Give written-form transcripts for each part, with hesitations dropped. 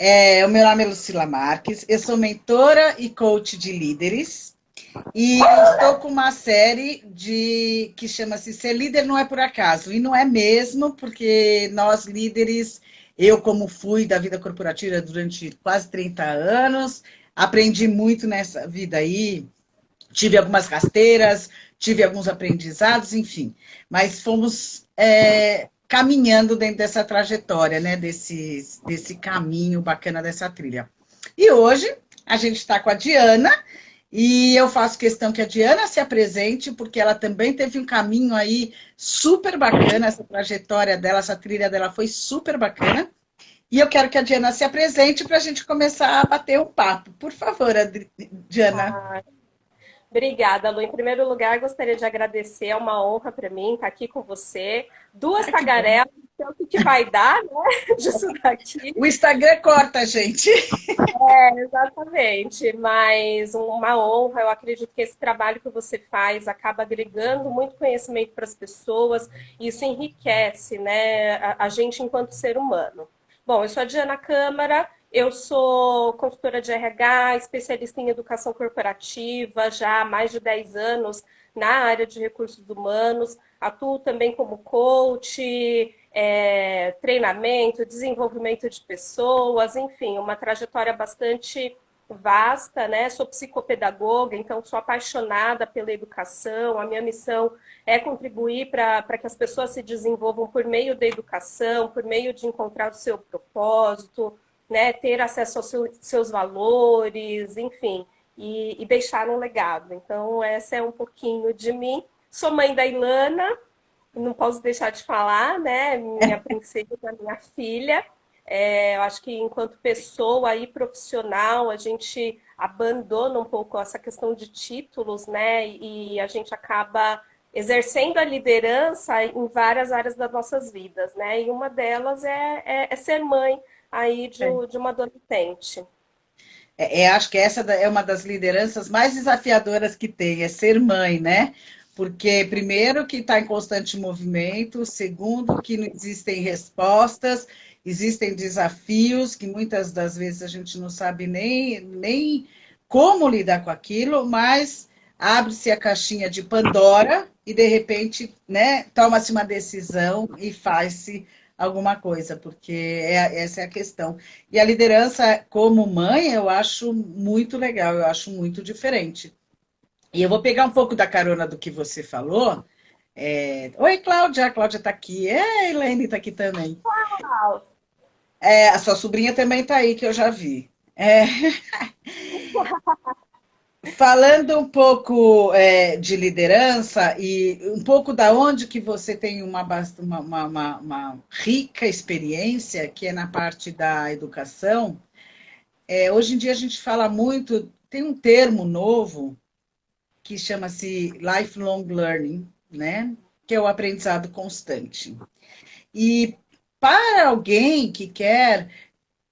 O meu nome é Lucila Marques, eu sou mentora e coach de líderes e estou com uma série que chama-se Ser Líder Não É Por Acaso. E não é mesmo, porque nós líderes, eu como fui da vida corporativa durante quase 30 anos, aprendi muito nessa vida aí, tive algumas rasteiras, tive alguns aprendizados, enfim. Mas fomos caminhando dentro dessa trajetória, né? Desse caminho bacana dessa trilha. E hoje a gente está com a Diana, e eu faço questão que a Diana se apresente, porque ela também teve um caminho aí super bacana, essa trajetória dela, essa trilha dela foi super bacana. E eu quero que a Diana se apresente para a gente começar a bater um papo. Por favor, Diana. Ah, obrigada, Lu. Em primeiro lugar, gostaria de agradecer, é uma honra para mim estar aqui com você. Duas Ai, que bom. tagarelas, então o que vai dar, né, disso daqui. O Instagram corta, gente. Exatamente, mas uma honra. Eu acredito que esse trabalho que você faz acaba agregando muito conhecimento para as pessoas, e isso enriquece, né, a gente enquanto ser humano. Bom, eu sou a Diana Câmara, eu sou consultora de RH, especialista em educação corporativa, já há mais de 10 anos na área de recursos humanos, atuo também como coach, treinamento, desenvolvimento de pessoas, enfim, uma trajetória bastante vasta, né? Sou psicopedagoga, então sou apaixonada pela educação. A minha missão é contribuir para que as pessoas se desenvolvam por meio da educação, por meio de encontrar o seu propósito, né? Ter acesso aos seus valores, enfim, e deixar um legado. Então, essa é um pouquinho de mim. Sou mãe da Ilana, não posso deixar de falar, né? Minha princesa, minha filha. Eu acho que enquanto pessoa e profissional, a gente abandona um pouco essa questão de títulos, né? E a gente acaba exercendo a liderança em várias áreas das nossas vidas, né? E uma delas é ser mãe aí de uma adolescente. Acho que essa é uma das lideranças mais desafiadoras que tem, é ser mãe, né? Porque, primeiro, que está em constante movimento, segundo, que não existem respostas, existem desafios que muitas das vezes a gente não sabe nem como lidar com aquilo, mas abre-se a caixinha de Pandora e, de repente, né, toma-se uma decisão e faz-se alguma coisa, porque essa é a questão. E a liderança como mãe, eu acho muito legal, eu acho muito diferente. E eu vou pegar um pouco da carona do que você falou. Oi, Cláudia, a Cláudia está aqui. A Elaine está aqui também. A sua sobrinha também está aí, que eu já vi. Falando um pouco de liderança e um pouco da onde que você tem uma rica experiência, que é na parte da educação. Hoje em dia a gente fala muito, tem um termo novo que chama-se lifelong learning, né? Que é o aprendizado constante. E para alguém que quer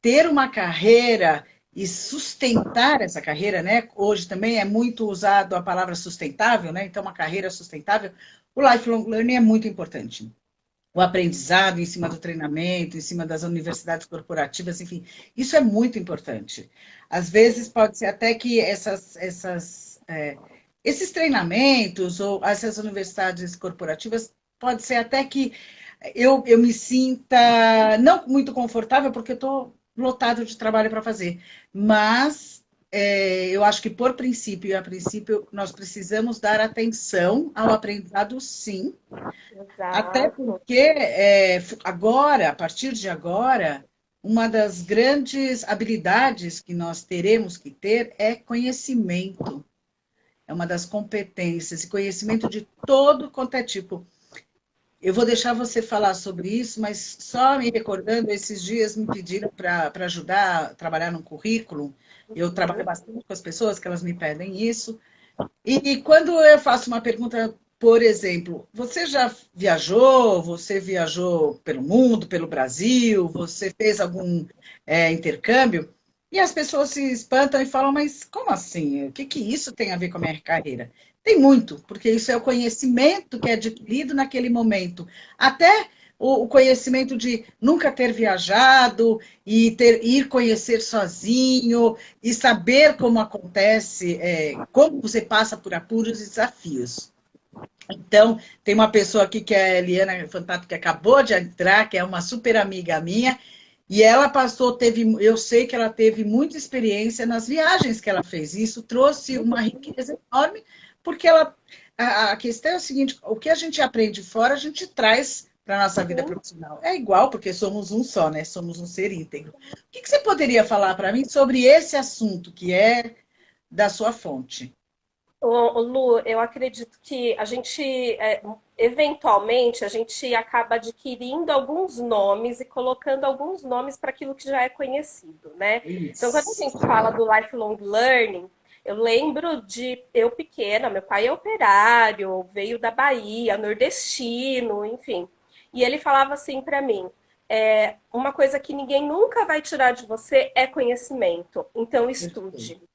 ter uma carreira e sustentar essa carreira, né? Hoje também é muito usado a palavra sustentável, né? Então, uma carreira sustentável, o lifelong learning é muito importante. O aprendizado em cima do treinamento, em cima das universidades corporativas, enfim, isso é muito importante. Às vezes pode ser até que esses treinamentos ou essas universidades corporativas, pode ser até que eu me sinta não muito confortável, porque eu estou lotado de trabalho para fazer, mas eu acho que por princípio e a princípio nós precisamos dar atenção ao aprendizado, sim, até Exato. porque agora, a partir de agora, uma das grandes habilidades que nós teremos que ter é conhecimento. É uma das competências, e conhecimento de todo quanto é tipo. Eu vou deixar você falar sobre isso, mas só me recordando, esses dias me pediram para ajudar a trabalhar num currículo. Eu trabalho bastante com as pessoas, que elas me pedem isso. E quando eu faço uma pergunta, por exemplo, você já viajou? Você viajou pelo mundo, pelo Brasil? Você fez algum intercâmbio? E as pessoas se espantam e falam, mas como assim? O que que isso tem a ver com a minha carreira? Tem muito, porque isso é o conhecimento que é adquirido naquele momento. Até o conhecimento de nunca ter viajado e ir conhecer sozinho e saber como acontece, como você passa por apuros e desafios. Então, tem uma pessoa aqui que é a Eliana Fantato, que acabou de entrar, que é uma super amiga minha, e ela eu sei que ela teve muita experiência nas viagens que ela fez. E isso trouxe uma riqueza enorme, porque a questão é a seguinte: o que a gente aprende fora, a gente traz para a nossa vida profissional. É igual, porque somos um só, né? Somos um ser íntegro. O que você poderia falar para mim sobre esse assunto que é da sua fonte? Lu, eu acredito que a gente, eventualmente, a gente acaba adquirindo alguns nomes e colocando alguns nomes para aquilo que já é conhecido, né? Então, quando a Isso. gente fala do lifelong learning, eu lembro de eu pequena, meu pai é operário, veio da Bahia, nordestino, enfim. E ele falava assim para mim: uma coisa que ninguém nunca vai tirar de você é conhecimento, então estude. Perfeito.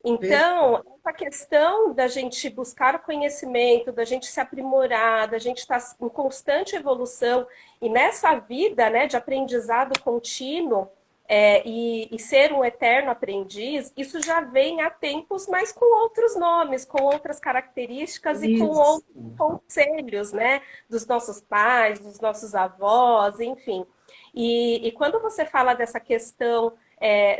Então, essa questão da gente buscar o conhecimento, da gente se aprimorar, da gente estar em constante evolução, e nessa vida, né, de aprendizado contínuo, e ser um eterno aprendiz, isso já vem há tempos, mas com outros nomes, com outras características e com Isso. outros conselhos, né, dos nossos pais, dos nossos avós, enfim. E quando você fala dessa questão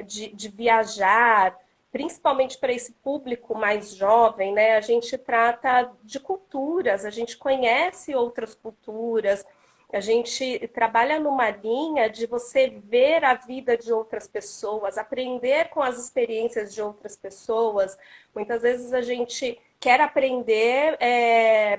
de viajar, principalmente para esse público mais jovem, né? A gente trata de culturas, a gente conhece outras culturas, a gente trabalha numa linha de você ver a vida de outras pessoas, aprender com as experiências de outras pessoas. Muitas vezes a gente quer aprender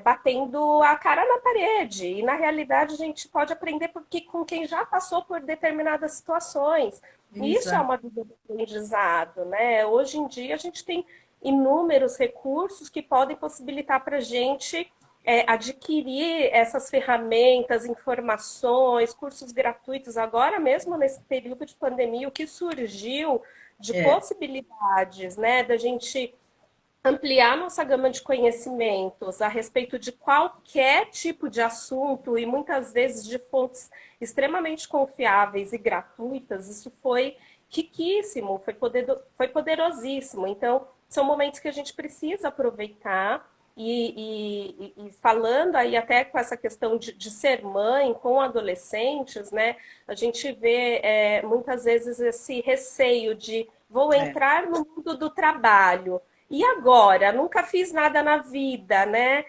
batendo a cara na parede, e na realidade a gente pode aprender porque, com quem já passou por determinadas situações. E isso é Exato. uma vida de aprendizado, né? Hoje em dia a gente tem inúmeros recursos que podem possibilitar para a gente adquirir essas ferramentas, informações, cursos gratuitos. Agora mesmo, nesse período de pandemia, o que surgiu de É, possibilidades, né, da gente ampliar nossa gama de conhecimentos a respeito de qualquer tipo de assunto e muitas vezes de fontes extremamente confiáveis e gratuitas, isso foi riquíssimo, foi poderosíssimo. Então, são momentos que a gente precisa aproveitar e falando aí até com essa questão de ser mãe com adolescentes, né? A gente vê muitas vezes esse receio de vou é. entrar no mundo do trabalho. E agora? Nunca fiz nada na vida, né?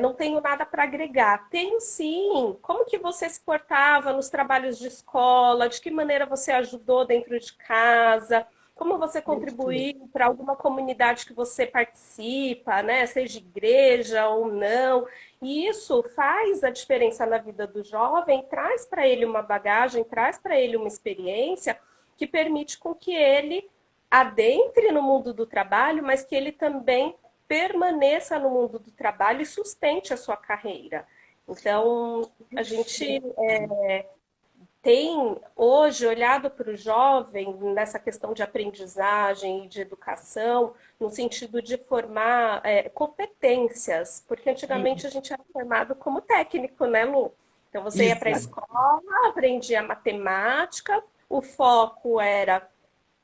Não tenho nada para agregar. Tenho sim. Como que você se portava nos trabalhos de escola? De que maneira você ajudou dentro de casa? Como você Perfeito. contribuiu para alguma comunidade que você participa, né? Seja igreja ou não. E isso faz a diferença na vida do jovem, traz para ele uma bagagem, traz para ele uma experiência que permite com que ele adentre no mundo do trabalho, mas que ele também permaneça no mundo do trabalho e sustente a sua carreira. Então, a gente tem hoje olhado para o jovem nessa questão de aprendizagem e de educação, no sentido de formar competências, porque antigamente a gente era formado como técnico, né, Lu? Então você ia para a Exato. escola, aprendia matemática, o foco era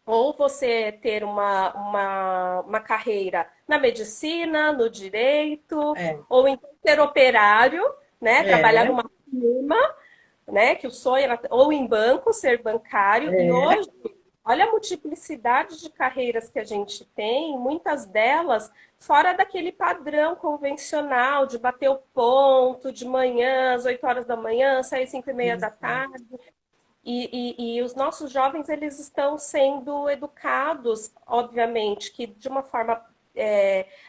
ou você ter uma carreira na medicina, no direito, É, ou então ser operário, né? Trabalhar é, numa firma, né? Que o sonho era, ou em banco, ser bancário. E é, hoje, olha a multiplicidade de carreiras que a gente tem, muitas delas fora daquele padrão convencional de bater o ponto de manhã, às 8 horas da manhã, sair às 5:30 da exato. tarde. E os nossos jovens, eles estão sendo educados, obviamente, que de uma forma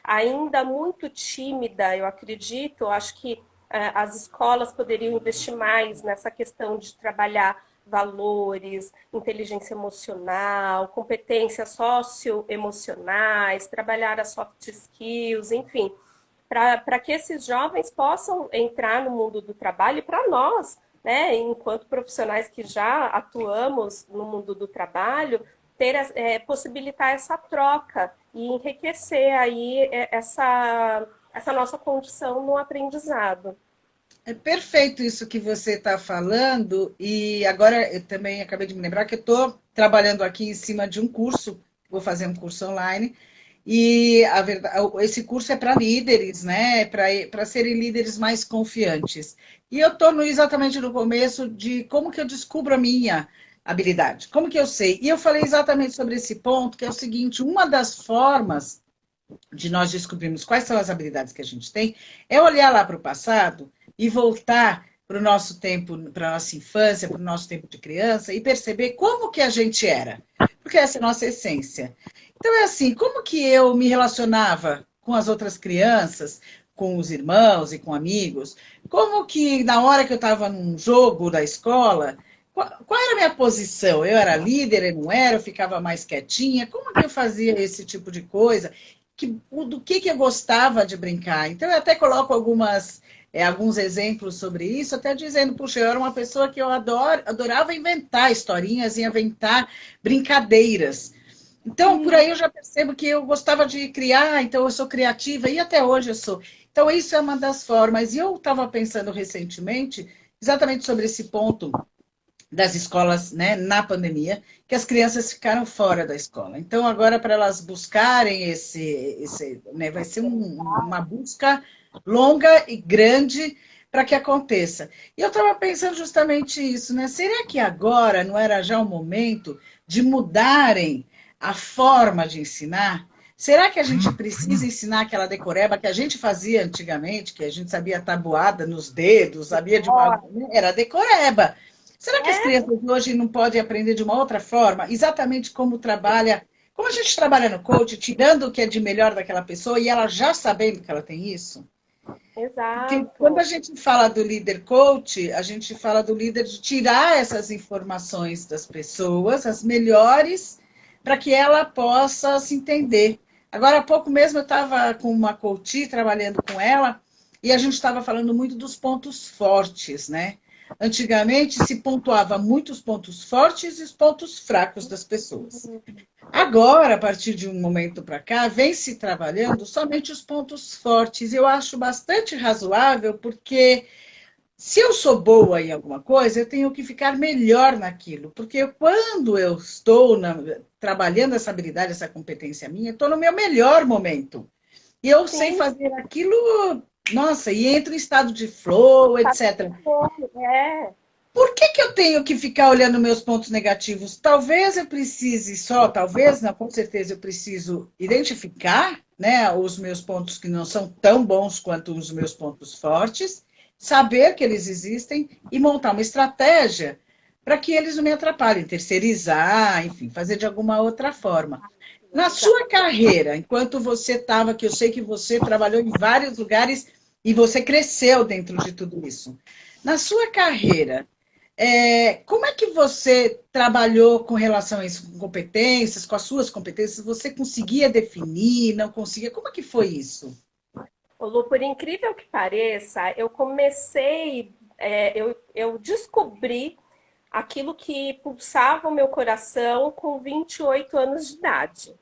ainda muito tímida, eu acredito. Eu acho que as escolas poderiam investir mais nessa questão de trabalhar valores, inteligência emocional, competências socioemocionais, trabalhar as soft skills, enfim, para que esses jovens possam entrar no mundo do trabalho e para nós, né, enquanto profissionais que já atuamos no mundo do trabalho, possibilitar essa troca e enriquecer aí essa nossa condição no aprendizado. É perfeito isso que você está falando, e agora eu também acabei de me lembrar que eu estou trabalhando aqui em cima de um curso, vou fazer um curso online, e a verdade, esse curso é para líderes, né? Para serem líderes mais confiantes. E eu estou exatamente no começo de como que eu descubro a minha habilidade, como que eu sei. E eu falei exatamente sobre esse ponto, que é o seguinte: uma das formas de nós descobrirmos quais são as habilidades que a gente tem, é olhar lá para o passado e voltar para o nosso tempo, para a nossa infância, para o nosso tempo de criança e perceber como que a gente era, porque essa é a nossa essência. Então é assim, como que eu me relacionava com as outras crianças, com os irmãos e com amigos, como que na hora que eu estava num jogo da escola, qual era a minha posição? Eu era líder, eu não era, eu ficava mais quietinha, como que eu fazia esse tipo de coisa? Do que eu gostava de brincar. Então, eu até coloco alguns exemplos sobre isso, até dizendo, puxa, eu era uma pessoa que eu adorava inventar historinhas e inventar brincadeiras. Então, por aí eu já percebo que eu gostava de criar, então eu sou criativa, e até hoje eu sou. Então, isso é uma das formas. E eu estava pensando recentemente exatamente sobre esse ponto das escolas, né, na pandemia, que as crianças ficaram fora da escola. Então, agora, para elas buscarem né, vai ser uma busca longa e grande para que aconteça. E eu estava pensando justamente isso, né? Será que agora não era já o momento de mudarem a forma de ensinar? Será que a gente precisa ensinar aquela decoreba que a gente fazia antigamente, que a gente sabia tabuada nos dedos, sabia de uma... Era decoreba. Será que as crianças hoje não podem aprender de uma outra forma? Exatamente como a gente trabalha no coach, tirando o que é de melhor daquela pessoa e ela já sabendo que ela tem isso? Porque quando Exato. a gente fala do líder coach, a gente fala do líder de tirar essas informações das pessoas, as melhores, para que ela possa se entender. Agora há pouco mesmo eu estava com uma coach trabalhando com ela e a gente estava falando muito dos pontos fortes, né? Antigamente se pontuava muito os pontos fortes e os pontos fracos das pessoas. Agora, a partir de um momento para cá, vem se trabalhando somente os pontos fortes. Eu acho bastante razoável, porque se eu sou boa em alguma coisa, eu tenho que ficar melhor naquilo. Porque quando eu estou trabalhando essa habilidade, essa competência minha, estou no meu melhor momento. E eu sei Sim. fazer aquilo, nossa, e entro em estado de flow, etc. É. Por que eu tenho que ficar olhando meus pontos negativos? Talvez eu precise só, talvez não, com certeza eu preciso identificar, né, os meus pontos que não são tão bons quanto os meus pontos fortes, saber que eles existem e montar uma estratégia para que eles não me atrapalhem, terceirizar, enfim, fazer de alguma outra forma. Na sua carreira, enquanto você estava, que eu sei que você trabalhou em vários lugares e você cresceu dentro de tudo isso. Na sua carreira, como é que você trabalhou com relação a isso, com competências, com as suas competências? Você conseguia definir, não conseguia? Como é que foi isso? Ô, Lu, por incrível que pareça, eu comecei, eu descobri aquilo que pulsava o meu coração com 28 anos de idade.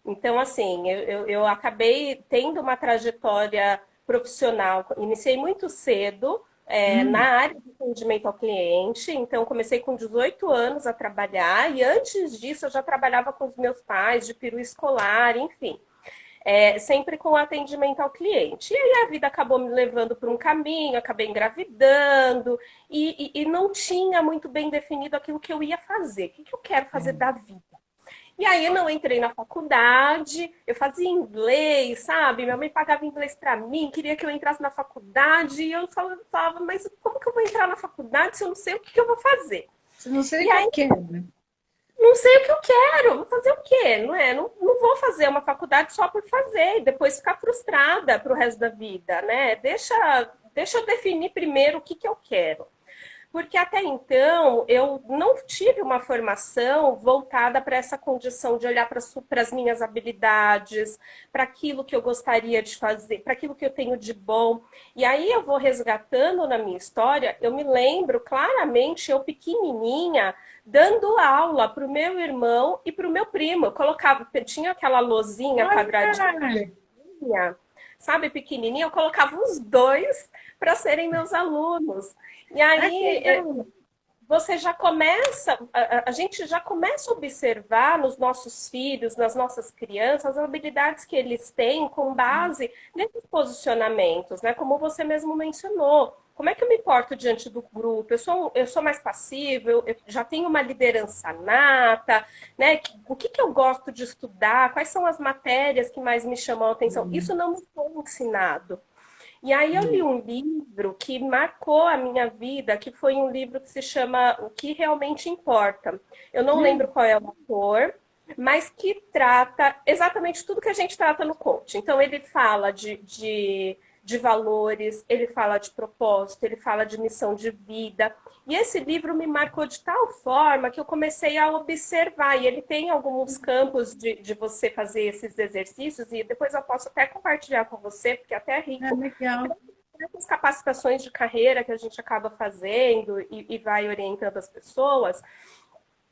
Então, assim, eu acabei tendo uma trajetória profissional. Iniciei muito cedo, na área de atendimento ao cliente. Então, comecei com 18 anos a trabalhar. E antes disso, eu já trabalhava com os meus pais, de peru escolar, enfim. Sempre com atendimento ao cliente. E aí a vida acabou me levando por um caminho, acabei engravidando e não tinha muito bem definido aquilo que eu ia fazer. O que eu quero fazer da vida? E aí eu não entrei na faculdade, eu fazia inglês, sabe? Minha mãe pagava inglês para mim, queria que eu entrasse na faculdade, e eu falava, mas como que eu vou entrar na faculdade se eu não sei o que eu vou fazer? Você não sei E o que aí, eu quero, né? não sei o que eu quero, vou fazer o quê? Não é? Não vou fazer uma faculdade só por fazer e depois ficar frustrada pro resto da vida, né? Deixa eu definir primeiro o que eu quero. Porque até então eu não tive uma formação voltada para essa condição de olhar para as minhas habilidades, para aquilo que eu gostaria de fazer, para aquilo que eu tenho de bom. E aí eu vou resgatando na minha história, eu me lembro claramente, eu pequenininha, dando aula para o meu irmão e para o meu primo. Eu colocava, tinha aquela lousinha quadradinha, sabe, pequenininha, eu colocava os dois para serem meus alunos. E aí você já começa, a gente já começa a observar nos nossos filhos, nas nossas crianças, as habilidades que eles têm com base nesses posicionamentos, né? Como você mesmo mencionou. Como é que eu me porto diante do grupo? Eu sou mais passivo, eu já tenho uma liderança nata, né? O que eu gosto de estudar? Quais são as matérias que mais me chamam a atenção? Isso não me foi ensinado. E aí eu li um livro que marcou a minha vida, que foi um livro que se chama O que Realmente Importa. Eu não lembro qual é o autor, mas que trata exatamente tudo que a gente trata no coach. Então ele fala de valores, ele fala de propósito, ele fala de missão de vida. E esse livro me marcou de tal forma que eu comecei a observar. E ele tem alguns campos de você fazer esses exercícios, e depois eu posso até compartilhar com você, porque até é rico. Legal. Essas capacitações de carreira que a gente acaba fazendo e vai orientando as pessoas.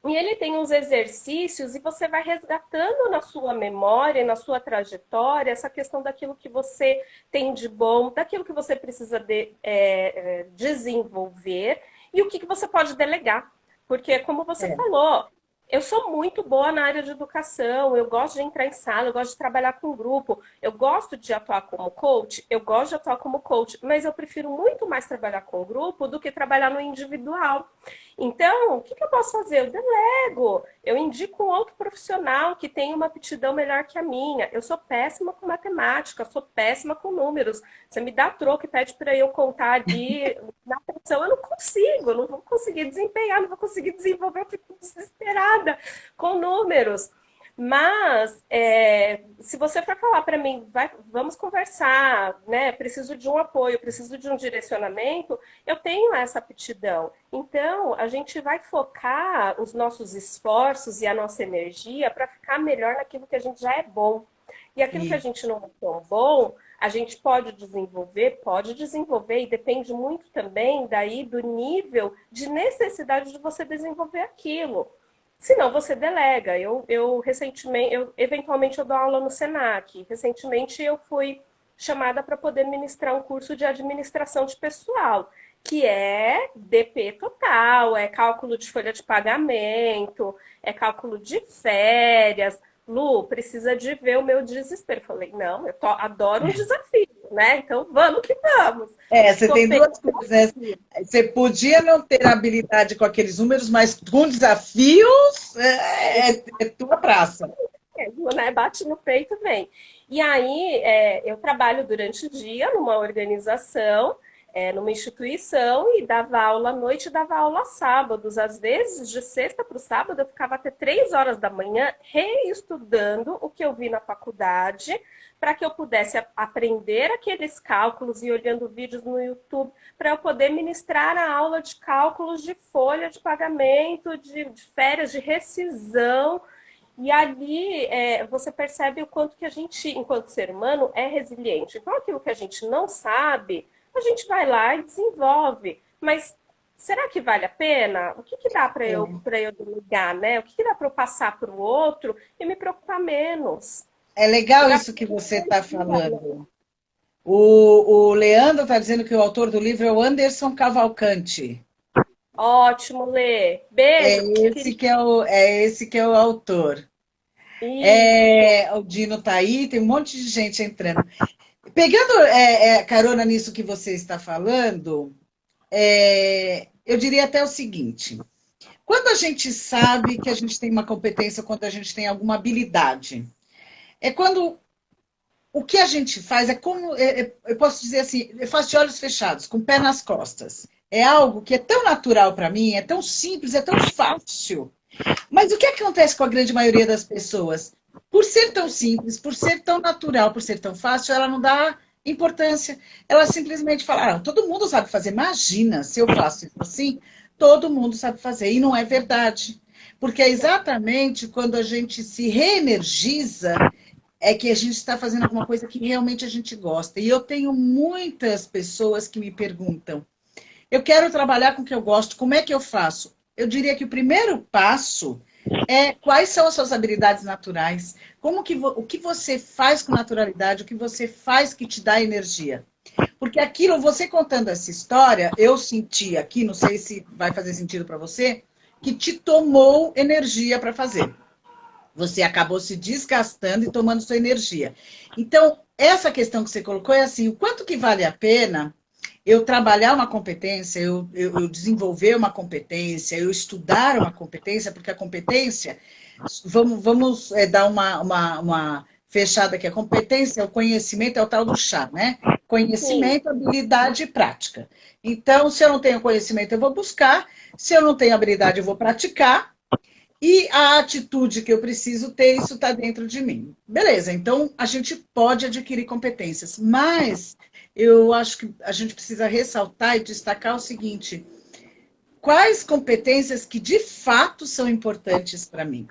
E ele tem uns exercícios e você vai resgatando na sua memória, na sua trajetória, essa questão daquilo que você tem de bom, daquilo que você precisa desenvolver e o que você pode delegar. Porque, como você falou, eu sou muito boa na área de educação, eu gosto de entrar em sala, eu gosto de trabalhar com grupo, eu gosto de atuar como coach, mas eu prefiro muito mais trabalhar com grupo do que trabalhar no individual. Então, o que eu posso fazer? Eu delego, eu indico um outro profissional que tem uma aptidão melhor que a minha. Eu sou péssima com matemática, sou péssima com números. Você me dá troco e pede para eu contar ali na pressão, eu não consigo, não vou conseguir desempenhar, não vou conseguir desenvolver, eu fico desesperada com números. Mas, se você for falar para mim, vamos conversar, né? Preciso de um apoio, preciso de um direcionamento, eu tenho essa aptidão. Então, a gente vai focar os nossos esforços e a nossa energia para ficar melhor naquilo que a gente já é bom. E aquilo que a gente não é tão bom, a gente pode desenvolver, e depende muito também daí do nível de necessidade de você desenvolver aquilo. Senão você delega. Eventualmente eu dou aula no Senac. Recentemente eu fui chamada para poder ministrar um curso de administração de pessoal, que é DP total, é cálculo de folha de pagamento, é cálculo de férias. Lu, precisa de ver o meu desespero. Eu falei, não, adoro um desafio, né? Então vamos que vamos. Você tem duas coisas, né? Você podia não ter habilidade com aqueles números, mas com desafios é tua praça. Né? Bate no peito, vem. E aí, eu trabalho durante o dia numa organização, numa instituição, e dava aula à noite e dava aula aos sábados. Às vezes, de sexta para o sábado, eu ficava até 3 horas da manhã reestudando o que eu vi na faculdade, para que eu pudesse aprender aqueles cálculos e olhando vídeos no YouTube, para eu poder ministrar a aula de cálculos de folha de pagamento, de férias, de rescisão. E ali você percebe o quanto que a gente, enquanto ser humano, é resiliente. Então, aquilo que a gente não sabe, a gente vai lá e desenvolve. Mas será que vale a pena? O que dá para eu delegar, né? O que dá para eu passar para o outro e me preocupar menos? É legal isso que você está falando. O Leandro está dizendo que o autor do livro é o Anderson Cavalcante. Ótimo, Lê. Beijo. Esse que é o autor. O Dino está aí, tem um monte de gente entrando. Pegando carona nisso que você está falando, eu diria até o seguinte: quando a gente sabe que a gente tem uma competência, quando a gente tem alguma habilidade, é quando o que a gente faz é como, eu posso dizer assim, eu faço de olhos fechados, com o pé nas costas. É algo que é tão natural para mim, é tão simples, é tão fácil. Mas o que acontece com a grande maioria das pessoas? Por ser tão simples, por ser tão natural, por ser tão fácil, ela não dá importância. Ela simplesmente fala, todo mundo sabe fazer. Imagina, se eu faço isso assim, todo mundo sabe fazer. E não é verdade. Porque é exatamente quando a gente se reenergiza é que a gente está fazendo alguma coisa que realmente a gente gosta. E eu tenho muitas pessoas que me perguntam, eu quero trabalhar com o que eu gosto, como é que eu faço? Eu diria que o primeiro passo Quais são as suas habilidades naturais, o que você faz com naturalidade, o que você faz que te dá energia. Porque aquilo, você contando essa história, eu senti aqui, não sei se vai fazer sentido para você, que te tomou energia para fazer. Você acabou se desgastando e tomando sua energia. Então, essa questão que você colocou é assim, o quanto que vale a pena eu trabalhar uma competência, eu desenvolver uma competência, eu estudar uma competência, porque a competência, vamos dar uma fechada aqui, a competência, o conhecimento é o tal do chá, né? Sim. Conhecimento, habilidade e prática. Então, se eu não tenho conhecimento, eu vou buscar, se eu não tenho habilidade, eu vou praticar, e a atitude que eu preciso ter, isso está dentro de mim. Beleza, então a gente pode adquirir competências, mas eu acho que a gente precisa ressaltar e destacar o seguinte: quais competências que de fato são importantes para mim?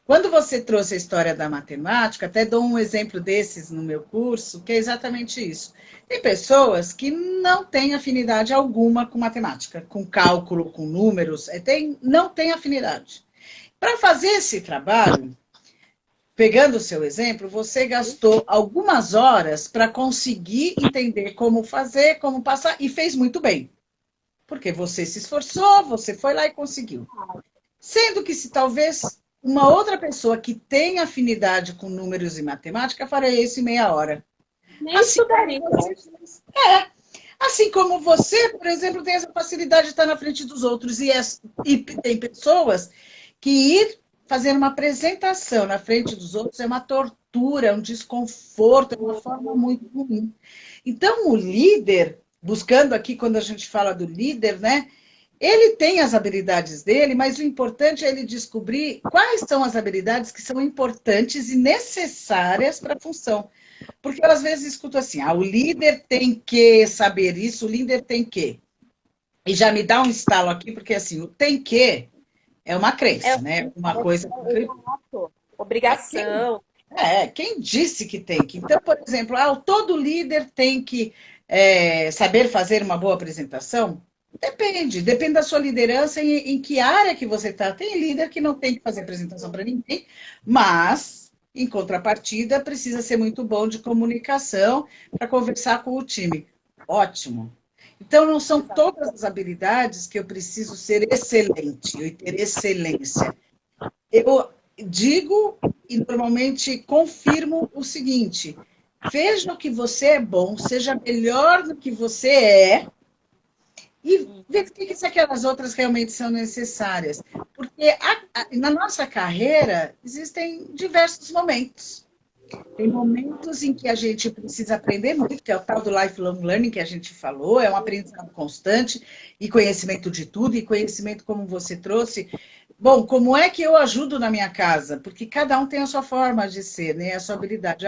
Quando você trouxe a história da matemática, até dou um exemplo desses no meu curso, que é exatamente isso. Tem pessoas que não têm afinidade alguma com matemática, com cálculo, com números, não tem afinidade. Para fazer esse trabalho, pegando o seu exemplo, você gastou algumas horas para conseguir entender como fazer, como passar, e fez muito bem. Porque você se esforçou, você foi lá e conseguiu. Sendo que se talvez uma outra pessoa que tem afinidade com números e matemática faria isso em meia hora. Nem Assim estudaria. como você, assim como você, por exemplo, tem essa facilidade de estar na frente dos outros. E tem pessoas que ir fazer uma apresentação na frente dos outros é uma tortura, é um desconforto, é uma forma muito ruim. Então, o líder, buscando aqui, quando a gente fala do líder, né? Ele tem as habilidades dele, mas o importante é ele descobrir quais são as habilidades que são importantes e necessárias para a função. Porque eu, às vezes, escuto assim: o líder tem que saber isso, o líder tem que. E já me dá um estalo aqui, porque assim, o tem que é uma É, crença, né? Uma coisa. exato. Obrigação. Quem disse que tem que? Então, por exemplo, todo líder tem que saber fazer uma boa apresentação? Depende da sua liderança em que área que você está. Tem líder que não tem que fazer apresentação para ninguém, mas, em contrapartida, precisa ser muito bom de comunicação para conversar com o time. Ótimo. Então, não são Exato. todas as habilidades que eu preciso ser excelente e ter excelência. Eu digo e normalmente confirmo o seguinte: veja o que você é bom, seja melhor do que você é e verifique se aquelas outras realmente são necessárias. Porque na nossa carreira existem diversos momentos. Tem momentos em que a gente precisa aprender muito, que é o tal do lifelong learning que a gente falou, é um aprendizado constante e conhecimento de tudo, e conhecimento como você trouxe. Bom, como é que eu ajudo na minha casa? Porque cada um tem a sua forma de ser, né? A sua habilidade.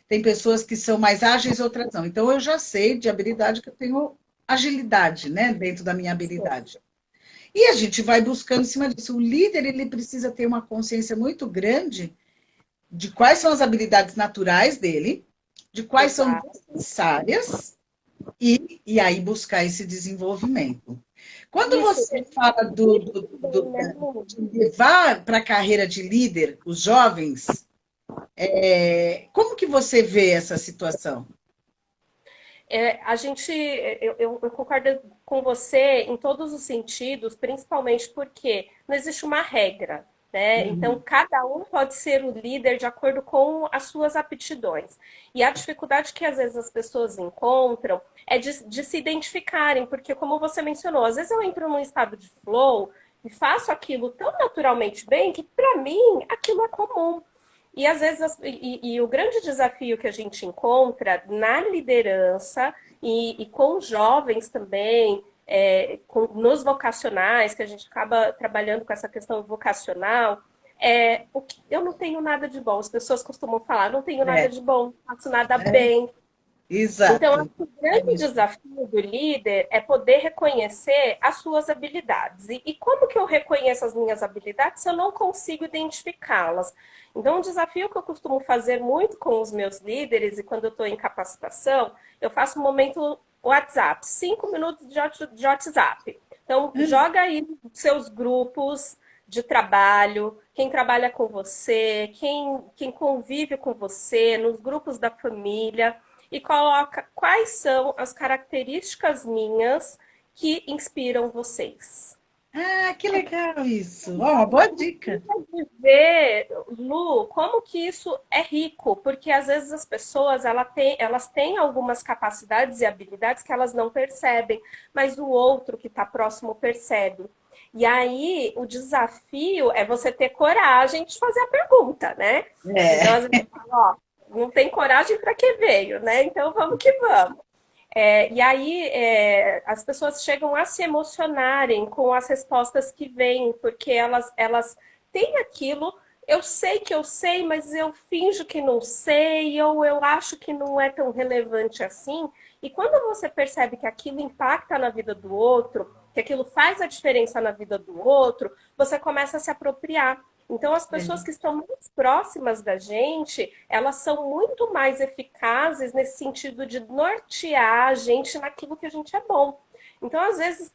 Tem pessoas que são mais ágeis, outras não. Então eu já sei de habilidade que eu tenho agilidade, né? Dentro da minha habilidade. E a gente vai buscando em cima disso. O líder, ele precisa ter uma consciência muito grande de quais são as habilidades naturais dele, de quais são Exato. necessárias, e aí buscar esse desenvolvimento. Quando Isso. você fala de levar para a carreira de líder os jovens, como que você vê essa situação? Eu concordo com você em todos os sentidos, principalmente porque não existe uma regra, né? Então, cada um pode ser o líder de acordo com as suas aptidões. E a dificuldade que às vezes as pessoas encontram é de se identificarem, porque, como você mencionou, às vezes eu entro num estado de flow e faço aquilo tão naturalmente bem que, para mim, aquilo é comum. E às vezes e o grande desafio que a gente encontra na liderança e com jovens também, nos vocacionais, que a gente acaba trabalhando com essa questão vocacional, eu não tenho nada de bom. As pessoas costumam falar, não tenho nada É, de bom, não faço nada bem. Então, acho exato. que o É grande isso. desafio do líder é poder reconhecer as suas habilidades. E como que eu reconheço as minhas habilidades se eu não consigo identificá-las? Então, um desafio que eu costumo fazer muito com os meus líderes e quando eu estou em capacitação, eu faço um momento WhatsApp, 5 minutos de WhatsApp. Então, joga aí seus grupos, de trabalho, quem trabalha com você, quem convive com você, nos grupos da família, e coloca quais são as características minhas que inspiram vocês. Ah, que legal isso. Ó, uma boa dica. De ver, Lu, como que isso é rico, porque às vezes as pessoas elas têm algumas capacidades e habilidades que elas não percebem, mas o outro que está próximo percebe. E aí o desafio é você ter coragem de fazer a pergunta, né? Então, É. às vezes, ó, não tem coragem para que veio, né? Então vamos que vamos. E aí as pessoas chegam a se emocionarem com as respostas que vêm, porque elas têm aquilo, eu sei que eu sei, mas eu finjo que não sei, ou eu acho que não é tão relevante assim. E quando você percebe que aquilo impacta na vida do outro, que aquilo faz a diferença na vida do outro, você começa a se apropriar. Então, as pessoas que estão mais próximas da gente, elas são muito mais eficazes nesse sentido de nortear a gente naquilo que a gente é bom. Então, às vezes,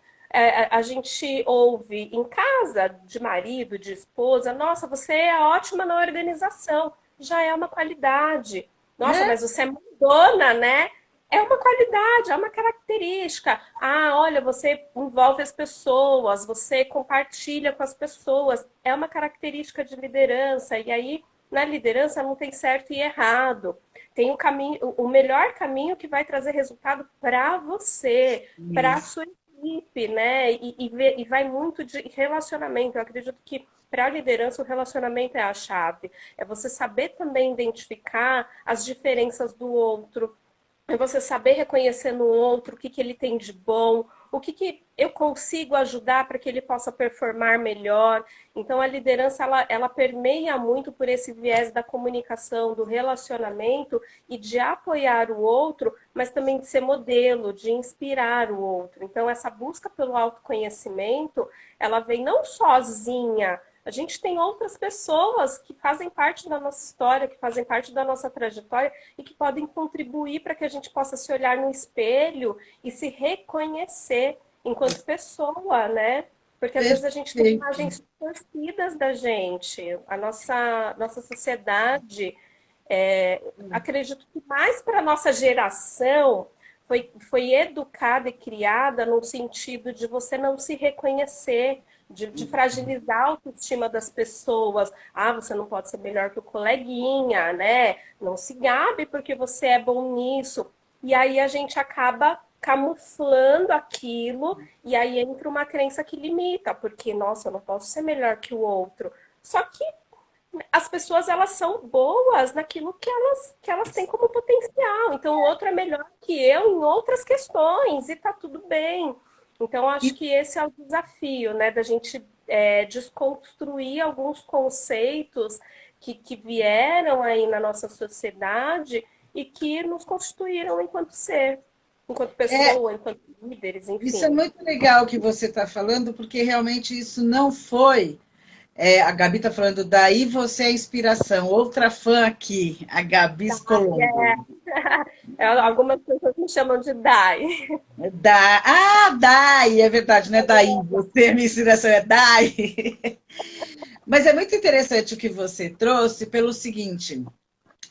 a gente ouve em casa, de marido, de esposa, nossa, você é ótima na organização, já é uma qualidade. Nossa, É, mas você é mandona, né? É uma qualidade, é uma característica. Ah, olha, você envolve as pessoas, você compartilha com as pessoas. É uma característica de liderança. E aí, na liderança, não tem certo e errado. Tem o caminho, o melhor caminho que vai trazer resultado para você, para a isso. sua equipe, né? E vai muito de relacionamento. Eu acredito que para a liderança, o relacionamento é a chave. É você saber também identificar as diferenças do outro, é você saber reconhecer no outro o que, que ele tem de bom, o que, que eu consigo ajudar para que ele possa performar melhor. Então, a liderança, ela permeia muito por esse viés da comunicação, do relacionamento e de apoiar o outro, mas também de ser modelo, de inspirar o outro. Então, essa busca pelo autoconhecimento, ela vem não sozinha. A gente tem outras pessoas que fazem parte da nossa história, que fazem parte da nossa trajetória e que podem contribuir para que a gente possa se olhar no espelho e se reconhecer enquanto pessoa, né? Porque às vezes a gente tem Perfeito. imagens distorcidas da gente. A nossa sociedade, acredito que mais para a nossa geração, foi educada e criada no sentido de você não se reconhecer, de fragilizar a autoestima das pessoas. Ah, você não pode ser melhor que o coleguinha, né? Não se gabe porque você é bom nisso. E aí a gente acaba camuflando aquilo e aí entra uma crença que limita, porque, nossa, eu não posso ser melhor que o outro. Só que as pessoas, elas são boas naquilo que elas têm como potencial. Então, o outro é melhor que eu em outras questões e tá tudo bem. Então, acho que esse é o desafio, né? Da gente desconstruir alguns conceitos que vieram aí na nossa sociedade e que nos constituíram enquanto ser, enquanto É, pessoa, enquanto líderes, isso é enfim. muito legal que você está falando, porque realmente isso não foi. A Gabi está falando, daí você é inspiração. Outra fã aqui, a Gabi Colombo. Algumas pessoas me chamam de Dai. Dai, é verdade, não é daí. Você, a minha inspiração é Dai. Mas é muito interessante o que você trouxe, pelo seguinte: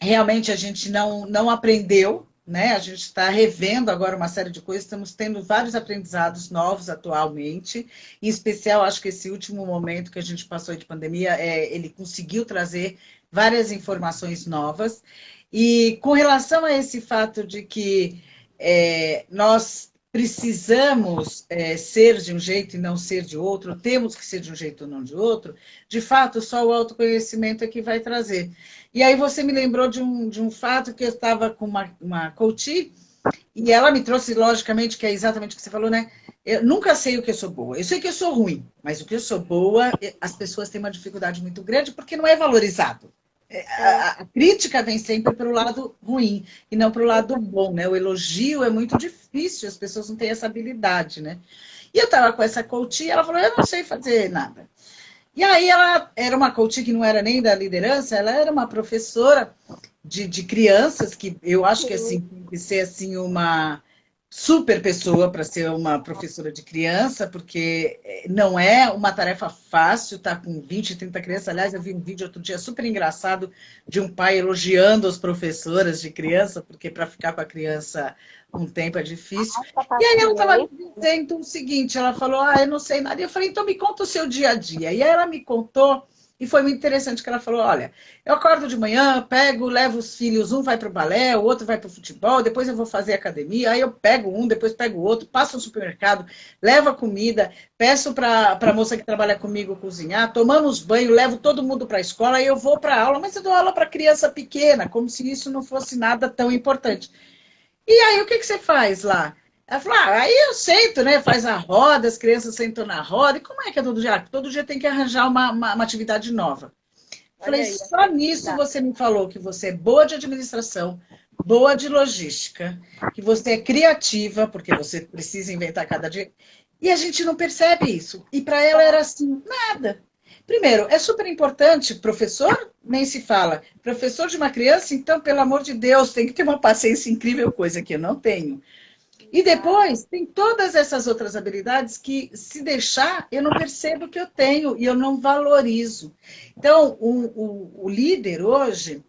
realmente a gente não aprendeu, né? A gente está revendo agora uma série de coisas, estamos tendo vários aprendizados novos atualmente, em especial, acho que esse último momento que a gente passou de pandemia, ele conseguiu trazer várias informações novas. E com relação a esse fato de que nós precisamos ser de um jeito e não ser de outro, temos que ser de um jeito e não de outro, de fato, só o autoconhecimento é que vai trazer. E aí você me lembrou de um fato que eu estava com uma coach e ela me trouxe, logicamente, que é exatamente o que você falou, né? Eu nunca sei o que eu sou boa. Eu sei que eu sou ruim, mas o que eu sou boa, as pessoas têm uma dificuldade muito grande porque não é valorizado. A crítica vem sempre para o lado ruim e não para o lado bom, né? O elogio é muito difícil, as pessoas não têm essa habilidade, né? E eu estava com essa coach e ela falou, eu não sei fazer nada. E aí ela era uma coach que não era nem da liderança, ela era uma professora de crianças, que eu acho que assim, tem que ser assim, super pessoa para ser uma professora de criança, porque não é uma tarefa fácil estar com 20, 30 crianças. Aliás, eu vi um vídeo outro dia super engraçado de um pai elogiando as professoras de criança, porque para ficar com a criança um tempo é difícil. E aí ela estava dizendo o seguinte, ela falou, eu não sei nada. E eu falei, então me conta o seu dia a dia. E aí ela me contou, e foi muito interessante que ela falou, olha, eu acordo de manhã, pego, levo os filhos, um vai para o balé, o outro vai para o futebol, depois eu vou fazer academia, aí eu pego um, depois pego o outro, passo no supermercado, levo a comida, peço para a moça que trabalha comigo cozinhar, tomamos banho, levo todo mundo para a escola, aí eu vou para a aula, mas eu dou aula para criança pequena, como se isso não fosse nada tão importante. E aí, o que você faz lá? Ela falou, aí eu sento, né? Faz a roda, as crianças sentam na roda. E como é que é todo dia? Todo dia tem que arranjar uma atividade nova. Falei, só nisso você me falou que você é boa de administração, boa de logística, que você é criativa, porque você precisa inventar cada dia. E a gente não percebe isso. E para ela era assim, nada. Primeiro, é super importante, professor, nem se fala. Professor de uma criança, então, pelo amor de Deus, tem que ter uma paciência incrível, coisa que eu não tenho. E depois, tem todas essas outras habilidades que, se deixar, eu não percebo que eu tenho e eu não valorizo. Então, o líder hoje,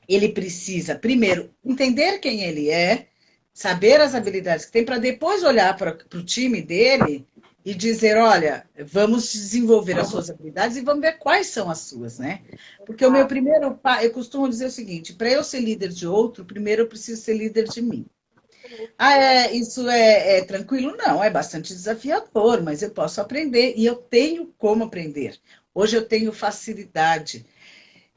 ele precisa, primeiro, entender quem ele é, saber as habilidades que tem, para depois olhar para o time dele e dizer, olha, vamos desenvolver as suas habilidades e vamos ver quais são as suas, né? Porque o meu primeiro, eu costumo dizer o seguinte, para eu ser líder de outro, primeiro eu preciso ser líder de mim. Isso é tranquilo? Não, é bastante desafiador, mas eu posso aprender e eu tenho como aprender. Hoje eu tenho facilidade.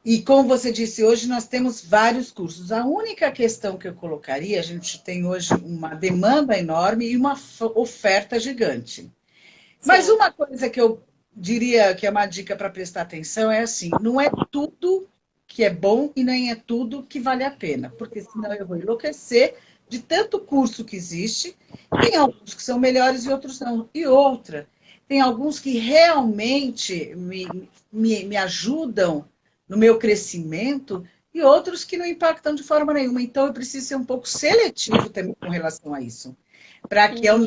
E como você disse, hoje nós temos vários cursos. A única questão que eu colocaria, a gente tem hoje uma demanda enorme e uma oferta gigante. Mas uma coisa que eu diria que é uma dica para prestar atenção é assim, não é tudo que é bom e nem é tudo que vale a pena, porque senão eu vou enlouquecer de tanto curso que existe. Tem alguns que são melhores e outros não. E outra, tem alguns que realmente me ajudam no meu crescimento e outros que não impactam de forma nenhuma. Então, eu preciso ser um pouco seletivo também com relação a isso, para que eu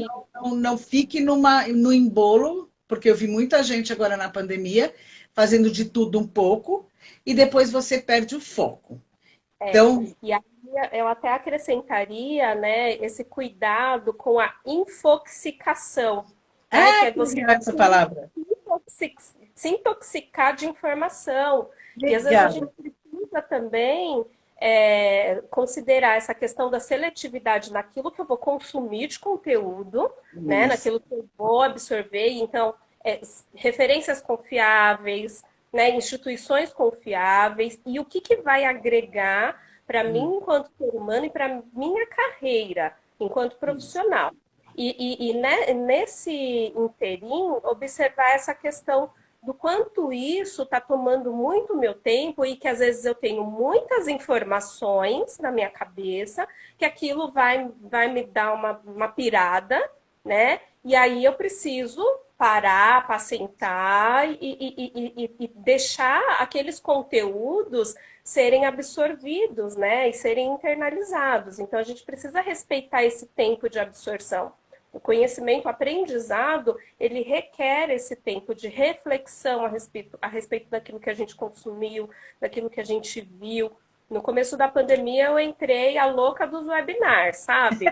não fique no embolo, porque eu vi muita gente agora na pandemia fazendo de tudo um pouco e depois você perde o foco. Então, e aí eu até acrescentaria, né, esse cuidado com a infoxicação. Né, que é você essa palavra. Se intoxicar de informação. Legal. E às vezes a gente precisa também considerar essa questão da seletividade naquilo que eu vou consumir de conteúdo, né, naquilo que eu vou absorver. Então, referências confiáveis, né, instituições confiáveis, e o que vai agregar para mim enquanto ser humano e para minha carreira enquanto profissional. E né, nesse interim, observar essa questão do quanto isso está tomando muito meu tempo e que às vezes eu tenho muitas informações na minha cabeça, que aquilo vai me dar uma pirada, né? E aí eu preciso parar, pacientar e deixar aqueles conteúdos serem absorvidos, né? E serem internalizados. Então a gente precisa respeitar esse tempo de absorção. O conhecimento, o aprendizado, ele requer esse tempo de reflexão a respeito daquilo que a gente consumiu, daquilo que a gente viu. No começo da pandemia, eu entrei a louca dos webinars, sabe?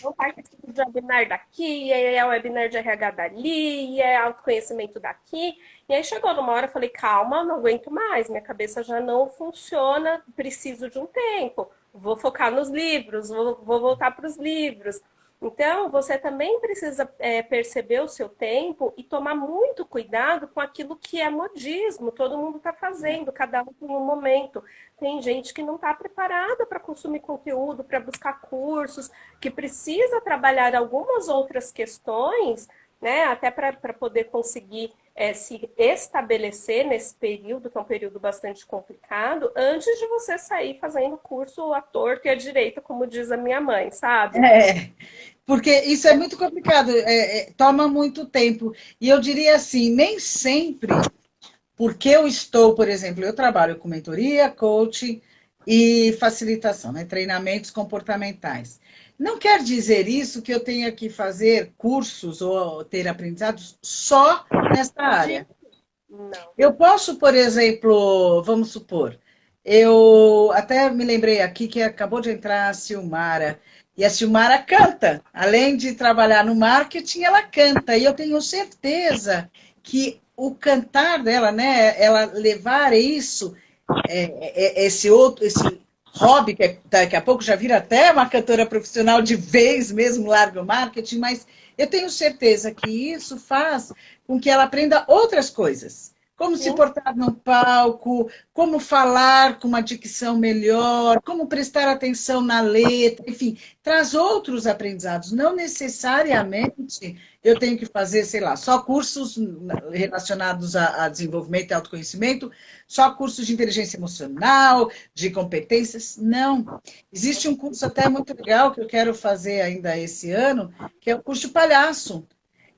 Eu participo de webinar daqui, é webinar de RH dali, é autoconhecimento daqui. E aí chegou numa hora, eu falei, calma, não aguento mais, minha cabeça já não funciona, preciso de um tempo. Vou focar nos livros, vou voltar para os livros. Então, você também precisa perceber o seu tempo e tomar muito cuidado com aquilo que é modismo. Todo mundo está fazendo, cada um tem um momento. Tem gente que não está preparada para consumir conteúdo, para buscar cursos, que precisa trabalhar algumas outras questões, né, até para poder conseguir se estabelecer nesse período, que é um período bastante complicado, antes de você sair fazendo curso à torto e à direita, como diz a minha mãe, sabe? Porque isso é muito complicado, toma muito tempo. E eu diria assim, nem sempre, porque eu estou, por exemplo, eu trabalho com mentoria, coaching e facilitação, né, treinamentos comportamentais. Não quer dizer isso que eu tenha que fazer cursos ou ter aprendizados só nessa área. Não. Eu posso, por exemplo, vamos supor, eu até me lembrei aqui que acabou de entrar a Silmara, e a Silmara canta. Além de trabalhar no marketing, ela canta. E eu tenho certeza que o cantar dela, né, ela levar isso, esse hobby, que daqui a pouco já vira até uma cantora profissional de vez mesmo, larga o marketing, mas eu tenho certeza que isso faz com que ela aprenda outras coisas. Como se Sim. portar no palco, como falar com uma dicção melhor, como prestar atenção na letra, enfim, traz outros aprendizados. Não necessariamente eu tenho que fazer, sei lá, só cursos relacionados a desenvolvimento e autoconhecimento, só cursos de inteligência emocional, de competências. Não. Existe um curso até muito legal que eu quero fazer ainda esse ano, que é o curso de palhaço.